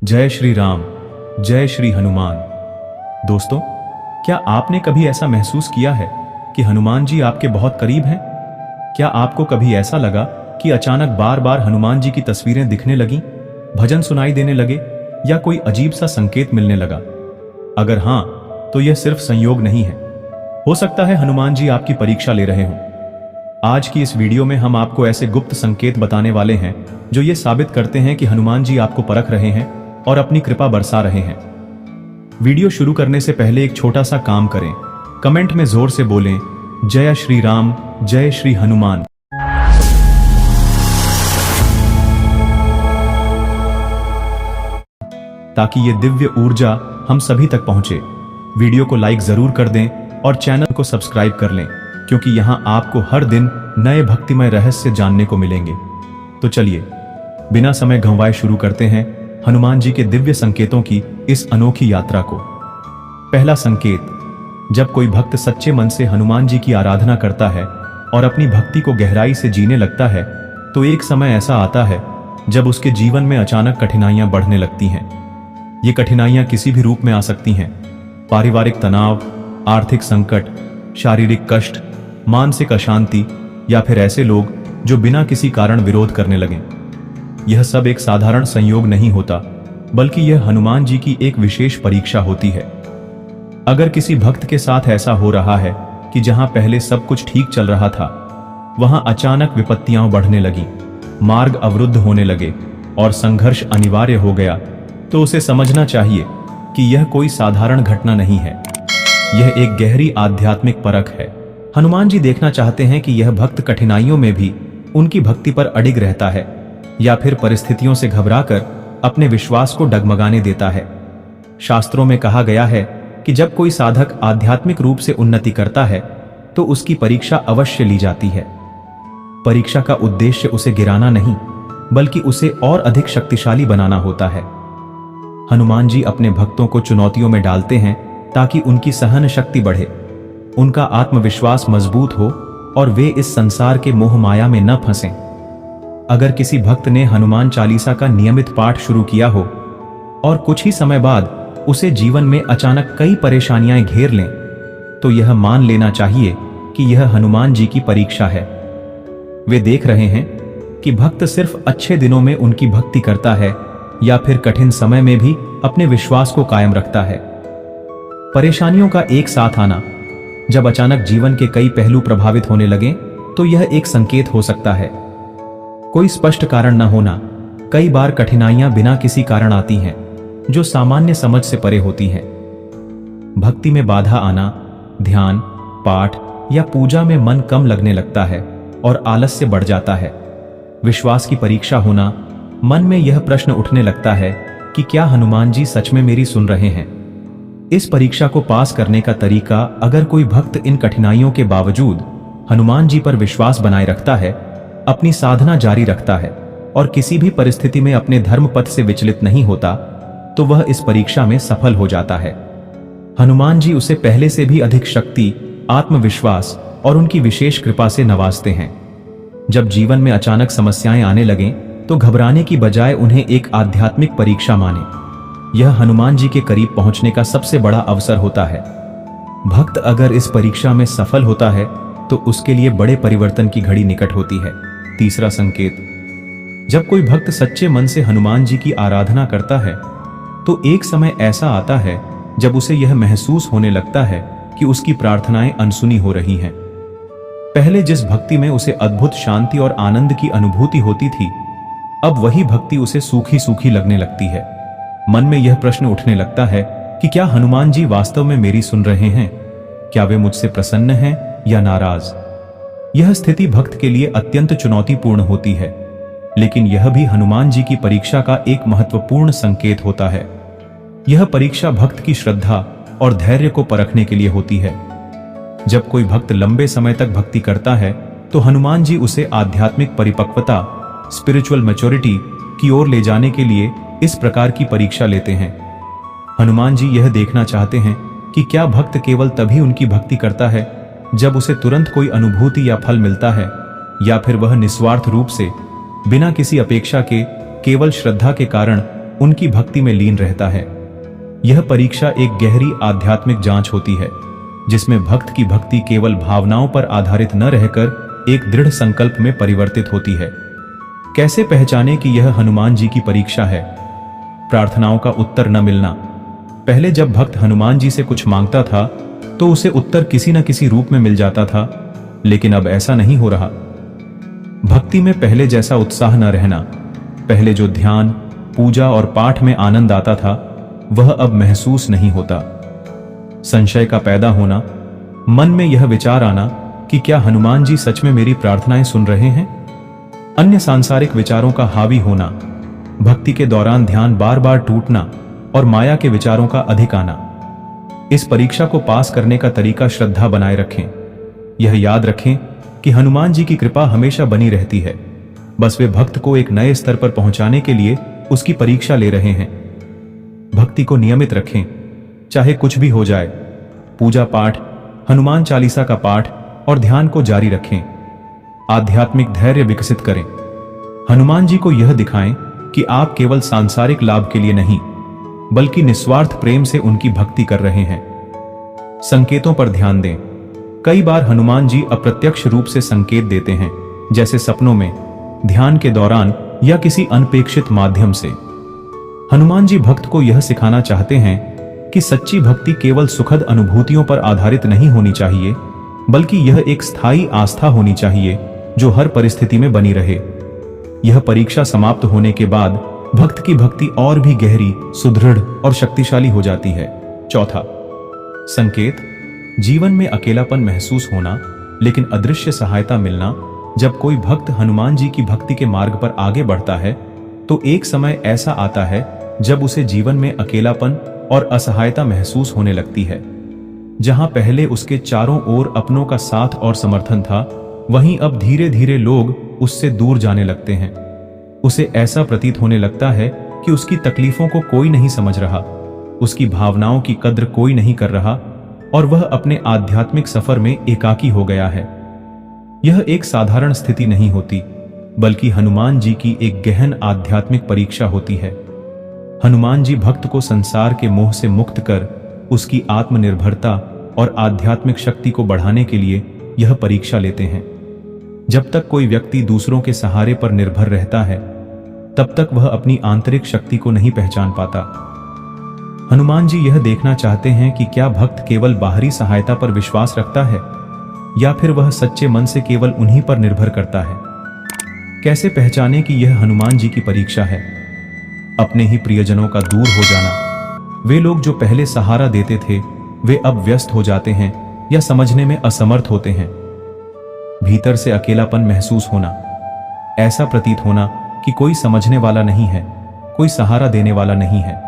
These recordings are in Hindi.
जय श्री राम, जय श्री हनुमान। दोस्तों, क्या आपने कभी ऐसा महसूस किया है कि हनुमान जी आपके बहुत करीब हैं? क्या आपको कभी ऐसा लगा कि अचानक बार बार हनुमान जी की तस्वीरें दिखने लगीं, भजन सुनाई देने लगे या कोई अजीब सा संकेत मिलने लगा? अगर हां, तो यह सिर्फ संयोग नहीं है। हो सकता है हनुमान जी आपकी परीक्षा ले रहे हों। आज की इस वीडियो में हम आपको ऐसे गुप्त संकेत बताने वाले हैं जो ये साबित करते हैं कि हनुमान जी आपको परख रहे हैं और अपनी कृपा बरसा रहे हैं। वीडियो शुरू करने से पहले एक छोटा सा काम करें। कमेंट में जोर से बोलें, जय श्री राम, जय श्री हनुमान। ताकि ये दिव्य ऊर्जा हम सभी तक पहुंचे। वीडियो को लाइक जरूर कर दें और चैनल को सब्सक्राइब कर लें, क्योंकि यहां आपको हर दिन नए भक्तिमय रहस्य जानने को मिलेंगे। तो चलिए बिना समय गंवाए शुरू करते हैं हनुमान जी के दिव्य संकेतों की इस अनोखी यात्रा को। पहला संकेत, जब कोई भक्त सच्चे मन से हनुमान जी की आराधना करता है और अपनी भक्ति को गहराई से जीने लगता है, तो एक समय ऐसा आता है जब उसके जीवन में अचानक कठिनाइयां बढ़ने लगती हैं। ये कठिनाइयां किसी भी रूप में आ सकती हैं। पारिवारिक तनाव, आर्थिक संकट, शारीरिक कष्ट, मानसिक अशांति या फिर ऐसे लोग जो बिना किसी कारण विरोध करने लगें। यह सब एक साधारण संयोग नहीं होता, बल्कि यह हनुमान जी की एक विशेष परीक्षा होती है। अगर किसी भक्त के साथ ऐसा हो रहा है कि जहां पहले सब कुछ ठीक चल रहा था, वहां अचानक विपत्तियां बढ़ने लगी, मार्ग अवरुद्ध होने लगे और संघर्ष अनिवार्य हो गया, तो उसे समझना चाहिए कि यह कोई साधारण घटना नहीं है। यह एक गहरी आध्यात्मिक परख है। हनुमान जी देखना चाहते हैं कि यह भक्त कठिनाइयों में भी उनकी भक्ति पर अडिग रहता है या फिर परिस्थितियों से घबराकर अपने विश्वास को डगमगाने देता है। शास्त्रों में कहा गया है कि जब कोई साधक आध्यात्मिक रूप से उन्नति करता है तो उसकी परीक्षा अवश्य ली जाती है। परीक्षा का उद्देश्य उसे गिराना नहीं, बल्कि उसे और अधिक शक्तिशाली बनाना होता है। हनुमान जी अपने भक्तों को चुनौतियों में डालते हैं ताकि उनकी सहन शक्ति बढ़े, उनका आत्मविश्वास मजबूत हो और वे इस संसार के मोह माया में न फंसें। अगर किसी भक्त ने हनुमान चालीसा का नियमित पाठ शुरू किया हो और कुछ ही समय बाद उसे जीवन में अचानक कई परेशानियां घेर लें, तो यह मान लेना चाहिए कि यह हनुमान जी की परीक्षा है। वे देख रहे हैं कि भक्त सिर्फ अच्छे दिनों में उनकी भक्ति करता है या फिर कठिन समय में भी अपने विश्वास को कायम रखता है। परेशानियों का एक साथ आना, जब अचानक जीवन के कई पहलू प्रभावित होने लगें, तो यह एक संकेत हो सकता है। कोई स्पष्ट कारण न होना, कई बार कठिनाइयां बिना किसी कारण आती हैं जो सामान्य समझ से परे होती हैं। भक्ति में बाधा आना, ध्यान, पाठ या पूजा में मन कम लगने लगता है और आलस्य बढ़ जाता है। विश्वास की परीक्षा होना, मन में यह प्रश्न उठने लगता है कि क्या हनुमान जी सच में मेरी सुन रहे हैं। इस परीक्षा को पास करने का तरीका, अगर कोई भक्त इन कठिनाइयों के बावजूद हनुमान जी पर विश्वास बनाए रखता है, अपनी साधना जारी रखता है और किसी भी परिस्थिति में अपने धर्म पथ से विचलित नहीं होता, तो वह इस परीक्षा में सफल हो जाता है। हनुमान जी उसे पहले से भी अधिक शक्ति, आत्मविश्वास और उनकी विशेष कृपा से नवाजते हैं। जब जीवन में अचानक समस्याएं आने लगें, तो घबराने की बजाय उन्हें एक आध्यात्मिक परीक्षा माने। यह हनुमान जी के करीब पहुंचने का सबसे बड़ा अवसर होता है। भक्त अगर इस परीक्षा में सफल होता है, तो उसके लिए बड़े परिवर्तन की घड़ी निकट होती है। तीसरा संकेत, जब कोई भक्त सच्चे मन से हनुमान जी की आराधना करता है, तो एक समय ऐसा आता है जब उसे यह महसूस होने लगता है कि उसकी प्रार्थनाएं अनसुनी हो रही हैं। पहले जिस भक्ति में उसे अद्भुत शांति और आनंद की अनुभूति होती थी, अब वही भक्ति उसे सूखी सूखी लगने लगती है। मन में यह प्रश्न उठने लगता है कि क्या हनुमान जी वास्तव में मेरी सुन रहे हैं? क्या वे मुझसे प्रसन्न हैं या नाराज? यह स्थिति भक्त के लिए अत्यंत चुनौतीपूर्ण होती है, लेकिन यह भी हनुमान जी की परीक्षा का एक महत्वपूर्ण संकेत होता है। यह परीक्षा भक्त की श्रद्धा और धैर्य को परखने के लिए होती है। जब कोई भक्त लंबे समय तक भक्ति करता है, तो हनुमान जी उसे आध्यात्मिक परिपक्वता, स्पिरिचुअल मैच्योरिटी की ओर ले जाने के लिए इस प्रकार की परीक्षा लेते हैं। हनुमान जी यह देखना चाहते हैं कि क्या भक्त केवल तभी उनकी भक्ति करता है जब उसे तुरंत कोई अनुभूति या फल मिलता है, या फिर वह निस्वार्थ रूप से, बिना किसी अपेक्षा के, केवल श्रद्धा के कारण उनकी भक्ति में लीन रहता है। यह परीक्षा एक गहरी आध्यात्मिक जांच होती है, जिसमें भक्त की भक्ति केवल भावनाओं पर आधारित न रहकर एक दृढ़ संकल्प में परिवर्तित होती है। कैसे पहचाने कि यह हनुमान जी की परीक्षा है? प्रार्थनाओं का उत्तर न मिलना। पहले जब भक्त हनुमान जी से कुछ मांगता था तो उसे उत्तर किसी न किसी रूप में मिल जाता था, लेकिन अब ऐसा नहीं हो रहा। भक्ति में पहले जैसा उत्साह न रहना। पहले जो ध्यान, पूजा और पाठ में आनंद आता था, वह अब महसूस नहीं होता। संशय का पैदा होना, मन में यह विचार आना कि क्या हनुमान जी सच में मेरी प्रार्थनाएं सुन रहे हैं? अन्य सांसारिक विचारों का हावी होना, भक्ति के दौरान ध्यान बार बार टूटना और माया के विचारों का अधिक आना। इस परीक्षा को पास करने का तरीका श्रद्धा बनाए रखें। यह याद रखें कि हनुमान जी की कृपा हमेशा बनी रहती है, बस वे भक्त को एक नए स्तर पर पहुंचाने के लिए उसकी परीक्षा ले रहे हैं। भक्ति को नियमित रखें, चाहे कुछ भी हो जाए। पूजा पाठ, हनुमान चालीसा का पाठ और ध्यान को जारी रखें। आध्यात्मिक धैर्य विकसित करें। हनुमान जी को यह दिखाएं कि आप केवल सांसारिक लाभ के लिए नहीं, बल्कि निस्वार्थ प्रेम से उनकी भक्ति कर रहे हैं। संकेतों पर ध्यान दें। कई बार हनुमान जी अप्रत्यक्ष रूप से संकेत देते हैं, जैसे सपनों में, ध्यान के दौरान या किसी अनपेक्षित माध्यम से। हनुमान जी भक्त को यह सिखाना चाहते हैं कि सच्ची भक्ति केवल सुखद अनुभूतियों पर आधारित नहीं होनी चाहिए, बल्कि यह एक स्थायी आस्था होनी चाहिए जो हर परिस्थिति में बनी रहे। यह परीक्षा समाप्त होने के बाद भक्त की भक्ति और भी गहरी, सुदृढ़ और शक्तिशाली हो जाती है। चौथा संकेत, जीवन में अकेलापन महसूस होना लेकिन अदृश्य सहायता मिलना। जब कोई भक्त हनुमान जी की भक्ति के मार्ग पर आगे बढ़ता है तो एक समय ऐसा आता है जब उसे जीवन में अकेलापन और असहायता महसूस होने लगती है। जहां पहले उसके चारों ओर अपनों का साथ और समर्थन था, वहीं अब धीरे धीरे लोग उससे दूर जाने लगते हैं। उसे ऐसा प्रतीत होने लगता है कि उसकी तकलीफों को कोई नहीं समझ रहा, उसकी भावनाओं की कद्र कोई नहीं कर रहा और वह अपने आध्यात्मिक सफर में एकाकी हो गया है। यह एक साधारण स्थिति नहीं होती, बल्कि हनुमान जी की एक गहन आध्यात्मिक परीक्षा होती है। हनुमान जी भक्त को संसार के मोह से मुक्त कर उसकी आत्मनिर्भरता और आध्यात्मिक शक्ति को बढ़ाने के लिए यह परीक्षा लेते हैं। जब तक कोई व्यक्ति दूसरों के सहारे पर निर्भर रहता है, तब तक वह अपनी आंतरिक शक्ति को नहीं पहचान पाता। हनुमान जी यह देखना चाहते हैं कि क्या भक्त केवल बाहरी सहायता पर विश्वास रखता है या फिर वह सच्चे मन से केवल उन्हीं पर निर्भर करता है। कैसे पहचाने कि यह हनुमान जी की परीक्षा है? अपने ही प्रियजनों का दूर हो जाना। वे लोग जो पहले सहारा देते थे, वे अब व्यस्त हो जाते हैं या समझने में असमर्थ होते हैं। भीतर से अकेलापन महसूस होना, ऐसा प्रतीत होना कि कोई समझने वाला नहीं है, कोई सहारा देने वाला नहीं है।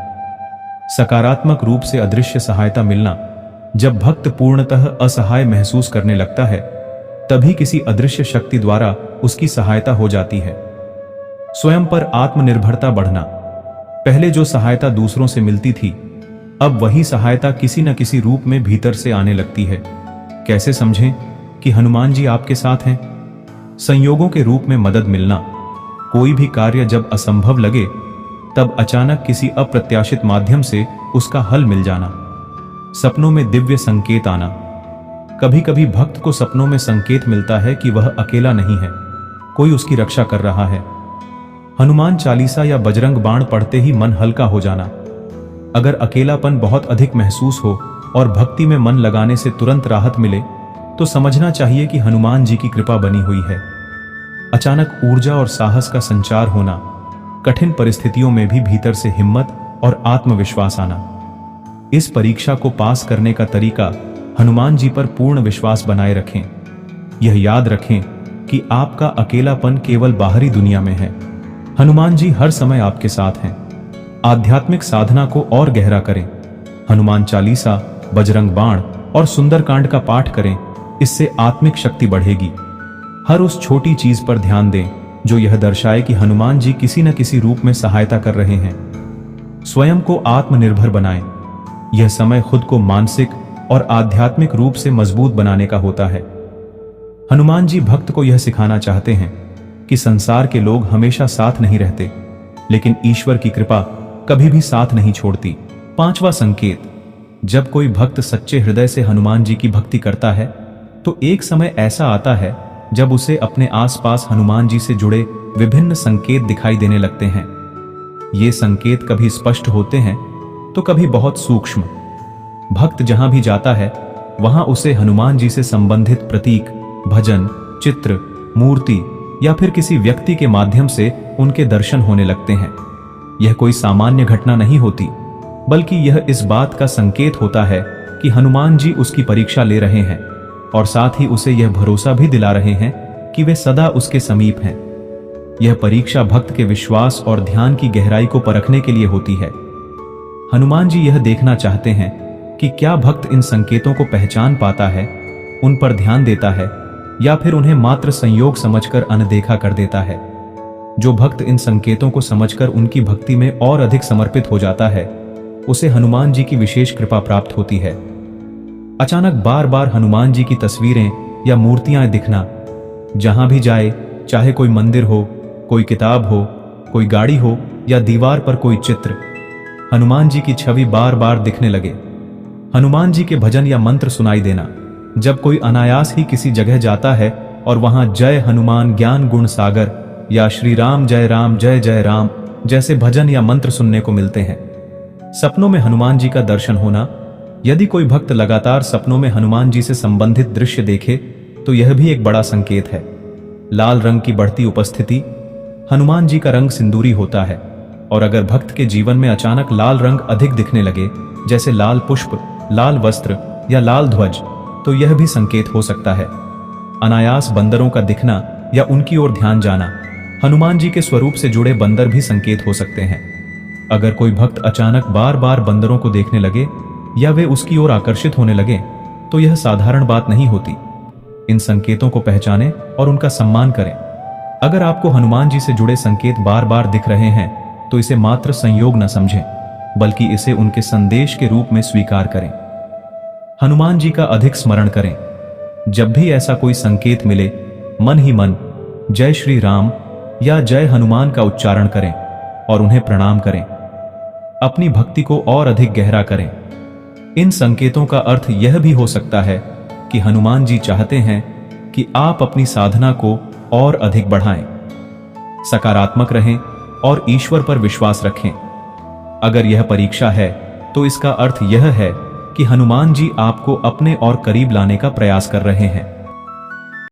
सकारात्मक रूप से अदृश्य सहायता मिलना, जब भक्त पूर्णतः असहाय महसूस करने लगता है, तभी किसी अदृश्य शक्ति द्वारा उसकी सहायता हो जाती है। स्वयं पर आत्मनिर्भरता बढ़ना, पहले जो सहायता दूसरों से मिलती थी, अब वही सहायता किसी न किसी रूप में भीतर से आने लगती है। कैसे समझें कि हनुमान जी आपके साथ हैं? संयोगों के रूप में मदद मिलना, कोई भी कार्य जब असंभव लगे, तब अचानक किसी अप्रत्याशित माध्यम से उसका हल मिल जाना। सपनों में दिव्य संकेत आना, कभी कभी भक्त को सपनों में संकेत मिलता है कि वह अकेला नहीं है, कोई उसकी रक्षा कर रहा है। हनुमान चालीसा या बजरंग बाण पढ़ते ही मन हल्का हो जाना। अगर अकेलापन बहुत अधिक महसूस हो और भक्ति में मन लगाने से तुरंत राहत मिले, तो समझना चाहिए कि हनुमान जी की कृपा बनी हुई है। अचानक ऊर्जा और साहस का संचार होना, कठिन परिस्थितियों में भी भीतर से हिम्मत और आत्मविश्वास आना। इस परीक्षा को पास करने का तरीका, हनुमान जी पर पूर्ण विश्वास बनाए रखें। यह याद रखें कि आपका अकेलापन केवल बाहरी दुनिया में है, हनुमान जी हर समय आपके साथ हैं। आध्यात्मिक साधना को और गहरा करें। हनुमान चालीसा, बजरंग बाण और सुंदरकांड का पाठ करें, इससे आत्मिक शक्ति बढ़ेगी। हर उस छोटी चीज पर ध्यान दें जो यह दर्शाए कि हनुमान जी किसी न किसी रूप में सहायता कर रहे हैं। स्वयं को आत्मनिर्भर बनाएं। यह समय खुद को मानसिक और आध्यात्मिक रूप से मजबूत बनाने का होता है। हनुमान जी भक्त को यह सिखाना चाहते हैं कि संसार के लोग हमेशा साथ नहीं रहते, लेकिन ईश्वर की कृपा कभी भी साथ नहीं छोड़ती। 5वां संकेत, जब कोई भक्त सच्चे हृदय से हनुमान जी की भक्ति करता है तो एक समय ऐसा आता है जब उसे अपने आसपास हनुमान जी से जुड़े विभिन्न संकेत दिखाई देने लगते हैं। ये संकेत कभी स्पष्ट होते हैं तो कभी बहुत सूक्ष्म। भक्त जहां भी जाता है वहां उसे हनुमान जी से संबंधित प्रतीक, भजन, चित्र, मूर्ति या फिर किसी व्यक्ति के माध्यम से उनके दर्शन होने लगते हैं। यह कोई सामान्य घटना नहीं होती, बल्कि यह इस बात का संकेत होता है कि हनुमान जी उसकी परीक्षा ले रहे हैं और साथ ही उसे यह भरोसा भी दिला रहे हैं कि वे सदा उसके समीप हैं। यह परीक्षा भक्त के विश्वास और ध्यान की गहराई को परखने के लिए होती है। हनुमान जी यह देखना चाहते हैं कि क्या भक्त इन संकेतों को पहचान पाता है, उन पर ध्यान देता है या फिर उन्हें मात्र संयोग समझकर अनदेखा कर देता है। जो भक्त इन संकेतों को समझकर उनकी भक्ति में और अधिक समर्पित हो जाता है, उसे हनुमान जी की विशेष कृपा प्राप्त होती है। अचानक बार बार हनुमान जी की तस्वीरें या मूर्तियां दिखना, जहां भी जाए, चाहे कोई मंदिर हो, कोई किताब हो, कोई गाड़ी हो या दीवार पर कोई चित्र, हनुमान जी की छवि बार बार दिखने लगे। हनुमान जी के भजन या मंत्र सुनाई देना, जब कोई अनायास ही किसी जगह जाता है और वहां जय हनुमान ज्ञान गुण सागर या श्री राम जय जय राम जैसे भजन या मंत्र सुनने को मिलते हैं। सपनों में हनुमान जी का दर्शन होना, यदि कोई भक्त लगातार सपनों में हनुमान जी से संबंधित दृश्य देखे तो यह भी एक बड़ा संकेत है। लाल रंग की बढ़ती उपस्थिति, हनुमान जी का रंग सिंदूरी होता है और अगर भक्त के जीवन में अचानक लाल रंग अधिक दिखने लगे, जैसे लाल पुष्प, लाल वस्त्र या लाल ध्वज, तो यह भी संकेत हो सकता है। अनायास बंदरों का दिखना या उनकी ओर ध्यान जाना, हनुमान जी के स्वरूप से जुड़े बंदर भी संकेत हो सकते हैं। अगर कोई भक्त अचानक बार बार बंदरों को देखने लगे या वे उसकी ओर आकर्षित होने लगे तो यह साधारण बात नहीं होती। इन संकेतों को पहचानें और उनका सम्मान करें। अगर आपको हनुमान जी से जुड़े संकेत बार बार दिख रहे हैं तो इसे मात्र संयोग न समझें, बल्कि इसे उनके संदेश के रूप में स्वीकार करें। हनुमान जी का अधिक स्मरण करें। जब भी ऐसा कोई संकेत मिले, मन ही मन जय श्री राम या जय हनुमान का उच्चारण करें और उन्हें प्रणाम करें। अपनी भक्ति को और अधिक गहरा करें। इन संकेतों का अर्थ यह भी हो सकता है कि हनुमान जी चाहते हैं कि आप अपनी साधना को और अधिक बढ़ाएं, सकारात्मक रहें और ईश्वर पर विश्वास रखें। अगर यह परीक्षा है तो इसका अर्थ यह है कि हनुमान जी आपको अपने और करीब लाने का प्रयास कर रहे हैं।